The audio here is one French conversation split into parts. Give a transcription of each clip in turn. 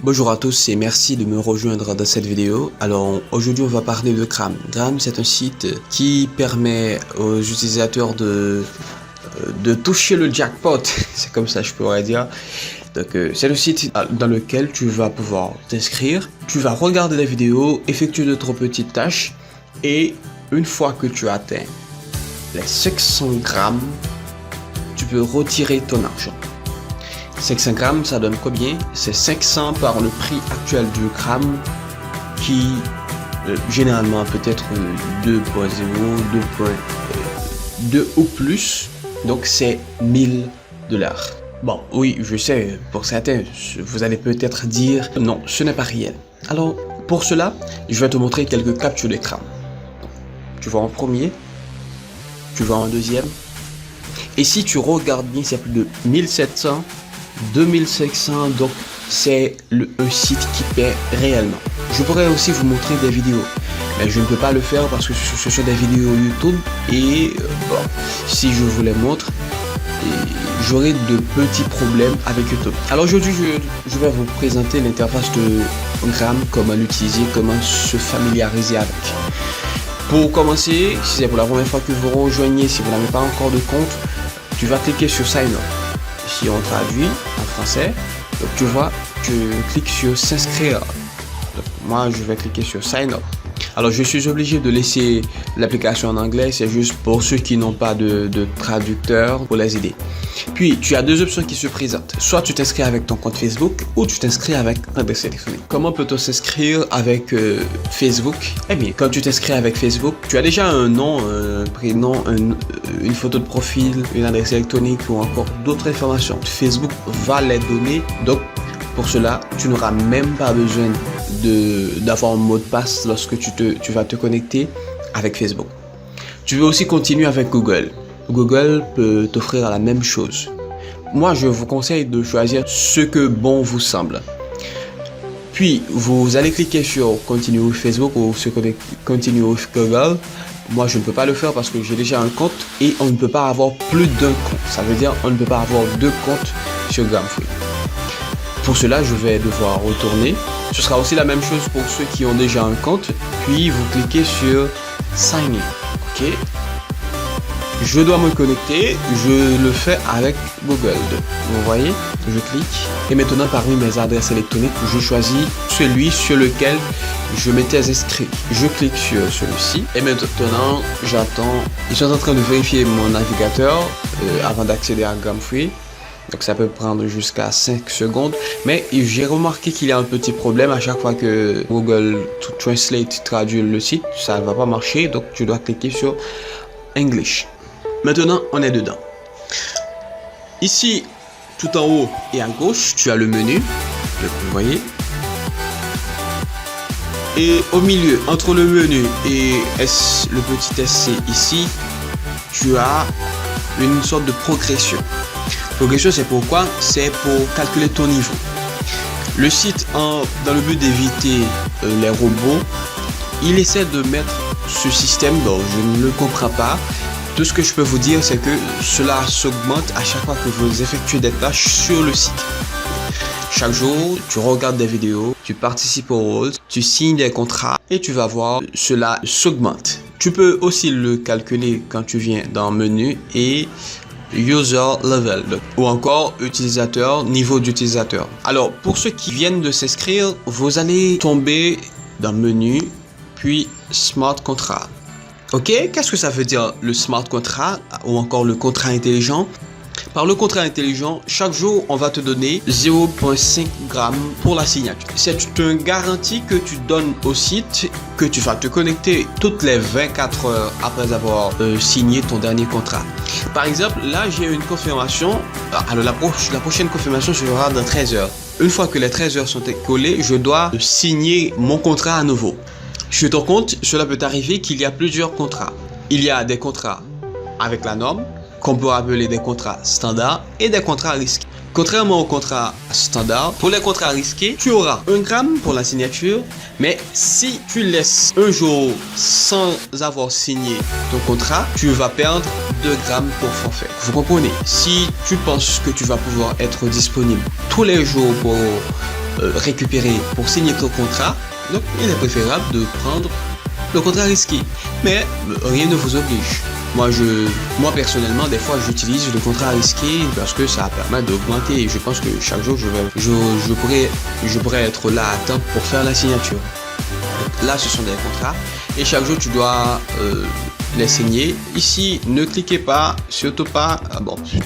Bonjour à tous et merci de me rejoindre dans cette vidéo. Alors aujourd'hui on va parler de Gram. Gram, c'est un site qui permet aux utilisateurs de toucher le jackpot, c'est comme ça je pourrais dire. Donc c'est le site dans lequel tu vas pouvoir t'inscrire, tu vas regarder la vidéo, effectuer d'autres petites tâches et une fois que tu atteins les 500 grammes, tu peux retirer ton argent. 500 grammes, ça donne combien? C'est 500 par le prix actuel du gramme qui généralement peut être 2.0, 2.2 ou plus. Donc c'est 1000 $. Bon, oui, je sais, pour certains, vous allez peut-être dire non, ce n'est pas réel. Alors, pour cela, je vais te montrer quelques captures d'écran. Tu vas en premier, tu vas en deuxième. Et si tu regardes bien, c'est plus de 1700. 2500, donc c'est un site qui paie réellement. Je pourrais aussi vous montrer des vidéos, mais je ne peux pas le faire parce que ce sont des vidéos YouTube et bon, si je vous les montre, j'aurai de petits problèmes avec YouTube. Alors aujourd'hui, je vais vous présenter l'interface de Gram, comment l'utiliser, comment se familiariser avec. Pour commencer, si c'est pour la première fois que vous rejoignez, si vous n'avez pas encore de compte, tu vas cliquer sur Sign Up. Si on traduit en français, donc tu vois, tu cliques sur s'inscrire. Moi, je vais cliquer sur Sign Up. Alors, je suis obligé de laisser l'application en anglais, c'est juste pour ceux qui n'ont pas de traducteur pour les aider. Puis, tu as deux options qui se présentent. Soit tu t'inscris avec ton compte Facebook ou tu t'inscris avec un adresse téléphonique. Comment peut-on s'inscrire avec Facebook? Eh bien, quand tu t'inscris avec Facebook, tu as déjà un nom, un prénom, une photo de profil, une adresse électronique ou encore d'autres informations. Facebook va les donner. Donc, pour cela, tu n'auras même pas besoin d'avoir un mot de passe lorsque tu vas te connecter avec Facebook. Tu veux aussi continuer avec Google. Google peut t'offrir la même chose. Moi, je vous conseille de choisir ce que bon vous semble. Puis, vous allez cliquer sur Continue with Facebook ou sur Continue with Google. Moi, je ne peux pas le faire parce que j'ai déjà un compte et on ne peut pas avoir plus d'un compte. Ça veut dire on ne peut pas avoir deux comptes sur Gramfree. Pour cela, je vais devoir retourner. Ce sera aussi la même chose pour ceux qui ont déjà un compte. Puis, vous cliquez sur Sign in. OK. Je dois me connecter. Je le fais avec Google. Vous voyez, je clique. Et maintenant, parmi mes adresses électroniques, je choisis celui sur lequel je m'étais inscrit. Je clique sur celui-ci. Et maintenant, j'attends. Ils sont en train de vérifier mon navigateur avant d'accéder à Gramfree. Donc ça peut prendre jusqu'à 5 secondes. Mais j'ai remarqué qu'il y a un petit problème à chaque fois que Google Translate traduit le site. Ça ne va pas marcher. Donc tu dois cliquer sur English. Maintenant, on est dedans. Ici, tout en haut et à gauche, tu as le menu. Donc, vous voyez. Et au milieu, entre le menu et le petit SC ici, tu as une sorte de progression. Progression, c'est pourquoi? C'est pour calculer ton niveau. Le site, dans le but d'éviter les robots, il essaie de mettre ce système, donc je ne le comprends pas. Tout ce que je peux vous dire, c'est que cela s'augmente à chaque fois que vous effectuez des tâches sur le site. Chaque jour, tu regardes des vidéos, tu participes au rôle, tu signes des contrats et tu vas voir, cela s'augmente. Tu peux aussi le calculer quand tu viens dans menu et User Level ou encore utilisateur, niveau d'utilisateur. Alors, pour ceux qui viennent de s'inscrire, vous allez tomber dans menu, puis Smart Contract. Ok, qu'est-ce que ça veut dire le Smart Contract ou encore le contrat intelligent? Par le contrat intelligent, chaque jour, on va te donner 0.5 grammes pour la signature. C'est une garantie que tu donnes au site que tu vas te connecter toutes les 24 heures après avoir signé ton dernier contrat. Par exemple, là, j'ai une confirmation. Alors, la prochaine confirmation sera dans 13 heures. Une fois que les 13 heures sont écoulées, je dois signer mon contrat à nouveau. Sur ton compte, cela peut arriver qu'il y a plusieurs contrats. Il y a des contrats avec la norme, qu'on peut appeler des contrats standards et des contrats risqués. Contrairement aux contrats standards, pour les contrats risqués, tu auras 1 gramme pour la signature, mais si tu laisses un jour sans avoir signé ton contrat, tu vas perdre 2 grammes pour forfait. Vous comprenez? Si tu penses que tu vas pouvoir être disponible tous les jours pour récupérer pour signer ton contrat, donc il est préférable de prendre le contrat risqué. Mais rien ne vous oblige. Moi personnellement, des fois j'utilise le contrat risqué parce que ça permet d'augmenter. Je pense que chaque jour je pourrais être là à temps pour faire la signature. Donc là, ce sont des contrats et chaque jour tu dois les signer. Ici, ne cliquez pas, surtout pas.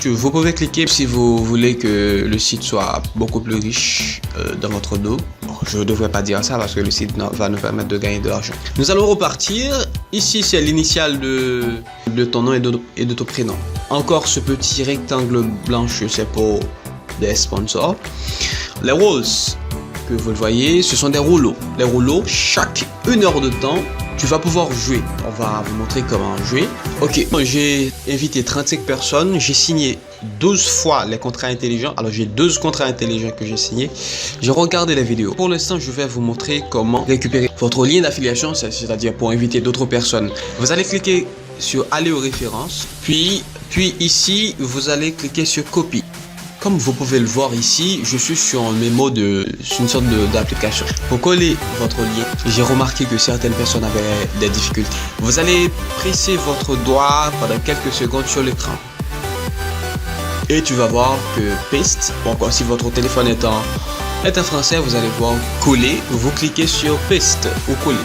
Vous pouvez cliquer si vous voulez que le site soit beaucoup plus riche dans votre dos. Je ne devrais pas dire ça parce que le site va nous permettre de gagner de l'argent. Nous allons repartir. Ici, c'est l'initiale de ton nom et de ton prénom. Encore ce petit rectangle blanche, c'est pour des sponsors. Les rolls, que vous le voyez, ce sont des rouleaux. Les rouleaux, chaque 1 heure de temps, tu vas pouvoir jouer. On va vous montrer comment jouer. Ok, j'ai invité 35 personnes. J'ai signé 12 fois les contrats intelligents. Alors, j'ai 12 contrats intelligents que j'ai signés. J'ai regardé les vidéos. Pour l'instant, je vais vous montrer comment récupérer votre lien d'affiliation, c'est-à-dire pour inviter d'autres personnes. Vous allez cliquer sur aller aux références. Puis ici, vous allez cliquer sur copie. Comme vous pouvez le voir ici, je suis sur un mémo sur une sorte d'application. Pour coller votre lien, j'ai remarqué que certaines personnes avaient des difficultés. Vous allez presser votre doigt pendant quelques secondes sur l'écran. Et tu vas voir que paste, ou encore si votre téléphone est en français, vous allez voir coller. Vous cliquez sur paste ou coller.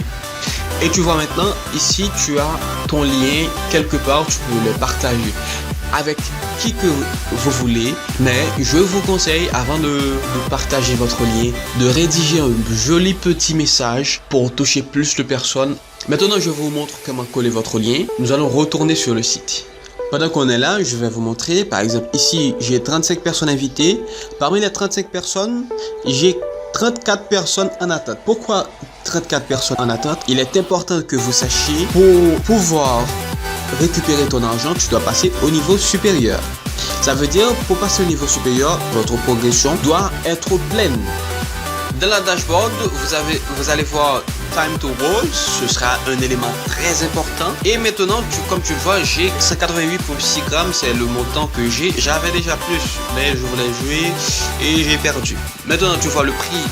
Et tu vois maintenant, ici, tu as ton lien quelque part, tu peux le partager avec qui que vous voulez, mais je vous conseille avant de partager votre lien, de rédiger un joli petit message pour toucher plus de personnes. Maintenant, je vous montre comment coller votre lien. Nous allons retourner sur le site. Pendant qu'on est là, je vais vous montrer. Par exemple, ici, j'ai 35 personnes invitées. Parmi les 35 personnes, j'ai 34 personnes en attente. Pourquoi 34 personnes en attente? Il est important que vous sachiez, pour pouvoir récupérer ton argent, tu dois passer au niveau supérieur. Ça veut dire, pour passer au niveau supérieur, votre progression doit être pleine. Dans la dashboard, vous allez voir Time to Roll, ce sera un élément très important. Et maintenant, comme tu le vois, j'ai 188,6 grammes, c'est le montant que j'ai. J'avais déjà plus, mais je voulais jouer et j'ai perdu. Maintenant, tu vois le prix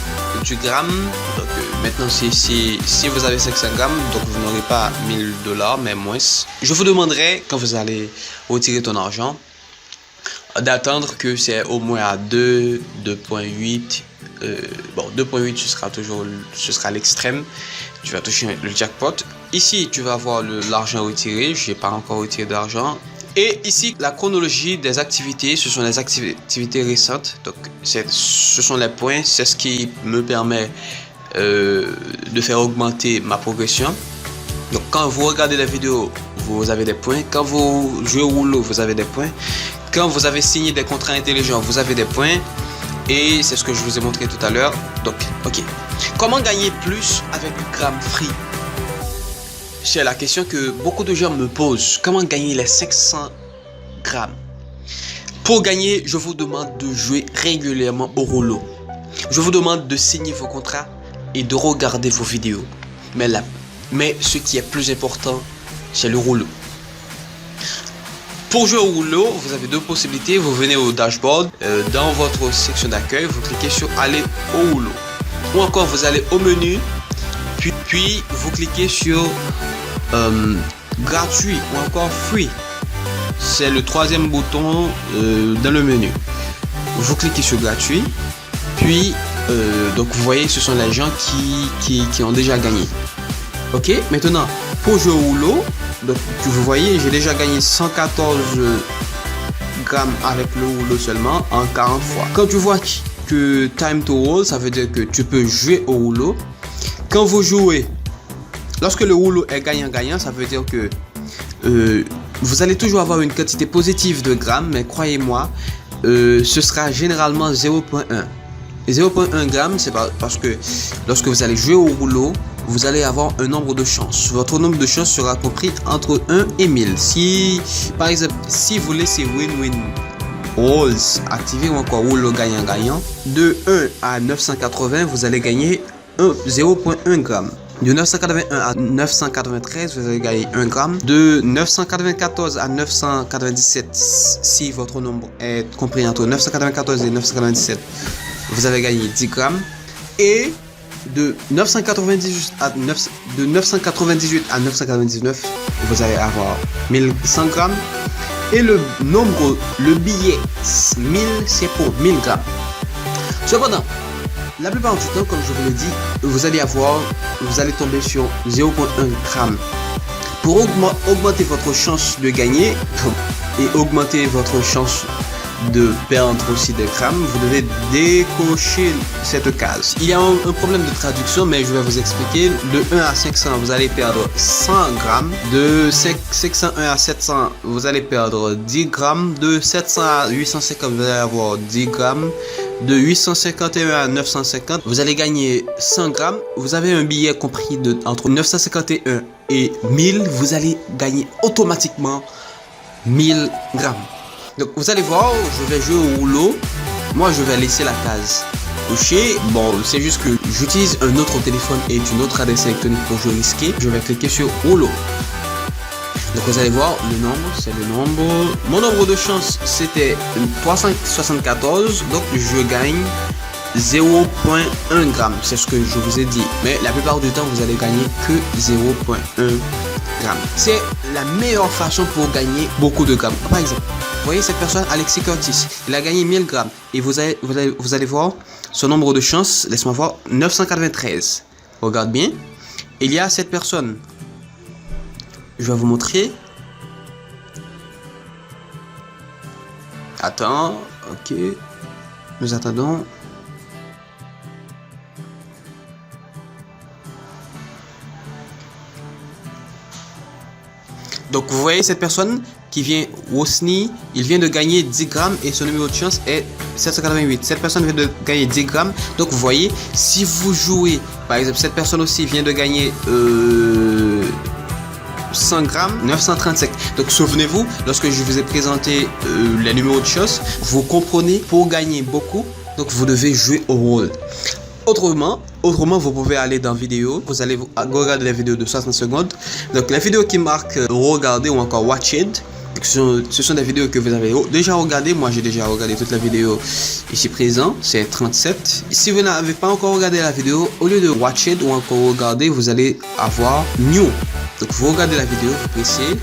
du gramme. Donc maintenant, si vous avez 500 grammes, donc vous n'aurez pas 1000 $, mais moins. Je vous demanderai, quand vous allez retirer ton argent, d'attendre que c'est au moins à 2.8. 2.8 ce sera l'extrême. Tu vas toucher le jackpot. Ici tu vas voir l'argent retiré. Je n'ai pas encore retiré d'argent. Et ici la chronologie des activités, ce sont les activités récentes. Donc ce sont les points. C'est ce qui me permet de faire augmenter ma progression. Donc quand vous regardez la vidéo, vous avez des points. Quand vous jouez au rouleau, vous avez des points. Quand vous avez signé des contrats intelligents, vous avez des points. Et c'est ce que je vous ai montré tout à l'heure. Donc, ok. Comment gagner plus avec Gram Free? C'est la question que beaucoup de gens me posent. Comment gagner les 500 grammes? Pour gagner, je vous demande de jouer régulièrement au rouleau. Je vous demande de signer vos contrats et de regarder vos vidéos. Mais ce qui est plus important, c'est le rouleau. Pour jouer au rouleau, vous avez deux possibilités. Vous venez au dashboard, dans votre section d'accueil, vous cliquez sur aller au rouleau. Ou encore vous allez au menu, puis vous cliquez sur gratuit ou encore free. C'est le troisième bouton dans le menu. Vous cliquez sur gratuit, puis donc vous voyez ce sont les gens qui ont déjà gagné. Ok, maintenant pour jouer au rouleau, donc vous voyez j'ai déjà gagné 114 grammes avec le rouleau seulement en 40 fois. Quand tu vois que time to roll, ça veut dire que tu peux jouer au rouleau. Quand vous jouez, lorsque le rouleau est gagnant-gagnant, ça veut dire que vous allez toujours avoir une quantité positive de grammes, mais croyez-moi, ce sera généralement 0.1. 0.1 g, c'est parce que lorsque vous allez jouer au rouleau, vous allez avoir un nombre de chances. Votre nombre de chances sera compris entre 1 et 1000. Si, par exemple, si vous laissez win-win rolls activé ou encore rouleau gagnant-gagnant, de 1 à 980, vous allez gagner 0.1 g. De 981 à 993, vous allez gagner 1 g. De 994 à 997, si votre nombre est compris entre 994 et 997, vous avez gagné 10 grammes. Et de 998 à 999, vous allez avoir 1100 grammes. Et le billet 1000, c'est pour 1000 grammes. Cependant, la plupart du temps, comme je vous l'ai dit, vous allez tomber sur 0,1 gramme. Pour augmenter votre chance de gagner et augmenter votre chance de perdre aussi des grammes, vous devez décocher cette case. Il y a un problème de traduction, mais je vais vous expliquer. De 1 à 500, vous allez perdre 100 grammes. De 501 à 700, vous allez perdre 10 grammes. De 700 à 850, vous allez avoir 10 grammes. De 851 à 950, vous allez gagner 100 grammes. Vous avez un billet compris entre 951 et 1000, vous allez gagner automatiquement 1000 grammes. Donc vous allez voir, je vais jouer au rouleau. Moi je vais laisser la case cochée. Bon, c'est juste que j'utilise un autre téléphone et une autre adresse électronique pour jouer risqué. Je vais cliquer sur rouleau. Donc vous allez voir, le nombre, c'est le nombre. Mon nombre de chance, c'était 374. Donc je gagne 0,1 gramme. C'est ce que je vous ai dit. Mais la plupart du temps, vous allez gagner que 0,1 gramme. C'est la meilleure façon pour gagner beaucoup de grammes. Par exemple, vous voyez cette personne, Alexis Curtis, il a gagné 1000 grammes. Et vous allez voir son nombre de chances, laisse-moi voir, 993. Regarde bien. Il y a cette personne. Je vais vous montrer. Attends, ok. Nous attendons. Donc vous voyez cette personne qui vient, Wosni, il vient de gagner 10 grammes et son numéro de chance est 788. Cette personne vient de gagner 10 grammes. Donc vous voyez, si vous jouez, par exemple cette personne aussi vient de gagner 100 grammes, 935. Donc souvenez-vous, lorsque je vous ai présenté les numéros de chance, vous comprenez, pour gagner beaucoup, donc vous devez jouer au rôle. Autrement, vous pouvez aller dans vidéo, vous allez regarder les vidéos de 60 secondes. Donc les vidéos qui marquent regarder ou encore watched, ce sont des vidéos que vous avez déjà regardées. Moi j'ai déjà regardé toute la vidéo ici présent, c'est 37. Si vous n'avez pas encore regardé la vidéo, au lieu de watched ou encore regarder, vous allez avoir new. Donc vous regardez la vidéo, vous pressez,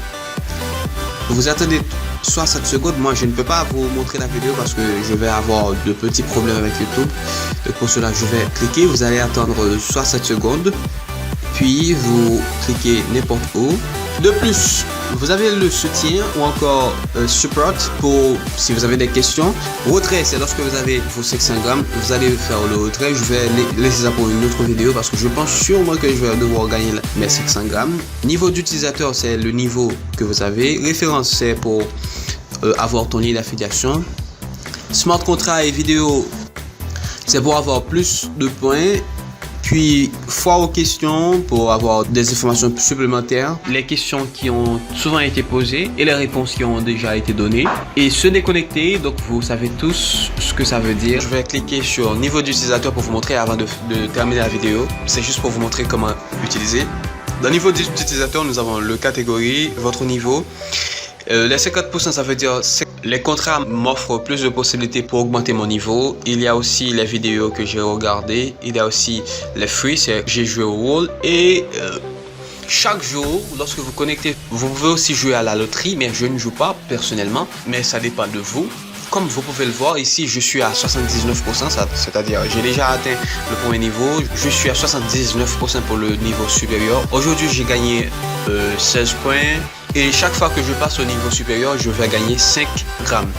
vous attendez 60 secondes. Moi je ne peux pas vous montrer la vidéo parce que je vais avoir de petits problèmes avec YouTube. Donc pour cela je vais cliquer, vous allez attendre 60 secondes, puis vous cliquez n'importe où. De plus, vous avez le soutien ou encore support pour si vous avez des questions. Retrait, c'est lorsque vous avez vos 500 grammes, vous allez faire le retrait. Je vais laisser ça pour une autre vidéo parce que je pense sûrement que je vais devoir gagner mes 500 grammes. Niveau d'utilisateur, c'est le niveau que vous avez. Référence, c'est pour avoir ton lien d'affiliation. Smart contract et vidéo, c'est pour avoir plus de points. Puis foire aux questions pour avoir des informations supplémentaires, les questions qui ont souvent été posées et les réponses qui ont déjà été données. Et se déconnecter, donc vous savez tous ce que ça veut dire. Je vais cliquer sur niveau d'utilisateur pour vous montrer avant de terminer la vidéo. C'est juste pour vous montrer comment utiliser. Dans le niveau d'utilisateur, nous avons le catégorie, votre niveau. Les 50%, ça veut dire les contrats m'offrent plus de possibilités pour augmenter mon niveau. Il y a aussi les vidéos que j'ai regardées. Il y a aussi les free, c'est j'ai joué au rôle. Et chaque jour, lorsque vous connectez, vous pouvez aussi jouer à la loterie, mais je ne joue pas personnellement. Mais ça dépend de vous. Comme vous pouvez le voir ici, je suis à 79%, c'est-à-dire j'ai déjà atteint le premier niveau. Je suis à 79% pour le niveau supérieur. Aujourd'hui, j'ai gagné 16 points. Et chaque fois que je passe au niveau supérieur, je vais gagner 5 grammes.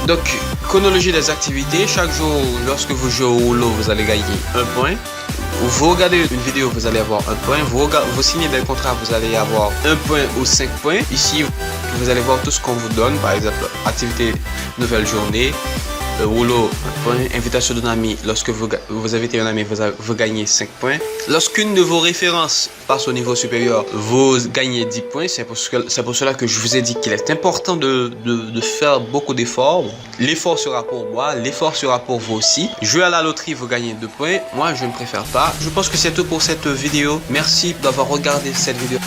Donc, chronologie des activités. Chaque jour, lorsque vous jouez au rouleau, vous allez gagner 1 point. Vous regardez une vidéo, vous allez avoir 1 point. Vous signez des contrats, vous allez avoir 1 point ou 5 points. Ici, vous allez voir tout ce qu'on vous donne. Par exemple, activité, nouvelle journée. Rouleau, 1 point. Invitation d'un ami. Lorsque vous invitez un ami, vous gagnez 5 points. Lorsqu'une de vos références passe au niveau supérieur, vous gagnez 10 points. C'est pour cela que je vous ai dit qu'il est important de faire beaucoup d'efforts. L'effort sera pour moi, l'effort sera pour vous aussi. Jouer à la loterie, vous gagnez 2 points. Moi, je ne préfère pas. Je pense que c'est tout pour cette vidéo. Merci d'avoir regardé cette vidéo.